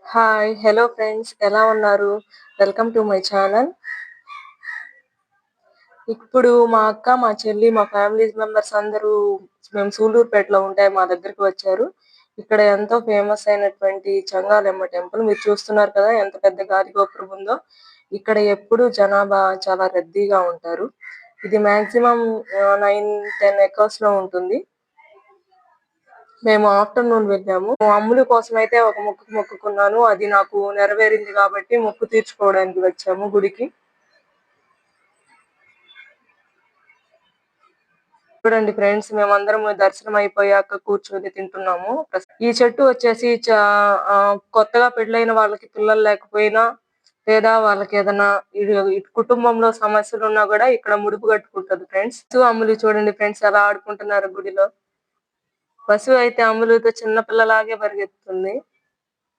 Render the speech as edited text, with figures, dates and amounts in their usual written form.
Hi! Hello friends ఎలా ఉన్నారు? Welcome to my channel. ఇప్పుడు మా అక్క, మా చెల్లి, మా ఫ్యామిలీ మెంబర్స్ అందరూ మేము సూళ్ళూరుపేటలో ఉంటే మా దగ్గరికి వచ్చారు. ఇక్కడ ఎంతో ఫేమస్ అయినటువంటి చంగాలమ్మ టెంపుల్. మీరు చూస్తున్నారు కదా! ఎంత పెద్ద గాలి గోపురం ఉందో. ఇక్కడ ఎప్పుడు జనాభా చాలా రద్దీగా ఉంటారు. ఇది మాక్సిమం 9, 10 ఎకర్స్‌లో ఉంటుంది. మేము ఆఫ్టర్‌నూన్ వెళ్ళాము. అమ్ములు కోసమైతే ఒక మొక్కు మొక్కుకున్నాను. అది నాకు నెరవేరింది కాబట్టి మొక్కు తీర్చుకోవడానికి వచ్చాము గుడికి. చూడండి ఫ్రెండ్స్ మేమందరం దర్శనం అయిపోయాక కూర్చొని తింటున్నాము. ఈ చెట్టు వచ్చేసి కొత్తగా పెళ్ళైన వాళ్ళకి పిల్లలు లేకపోయినా లేదా వాళ్ళకేదన్నా కుటుంబంలో సమస్యలున్నా గూడా ఇక్కడ ముడుపు కట్టుకుంటది ఫ్రెండ్స్. అమ్ములు చూడండి ఫ్రెండ్స్ ఎలా ఆడుకుంటున్నారో గుడిలో. పశువు అయితే అమ్ములతో చిన్న పిల్లలాగే పరిగెత్తుతుంది.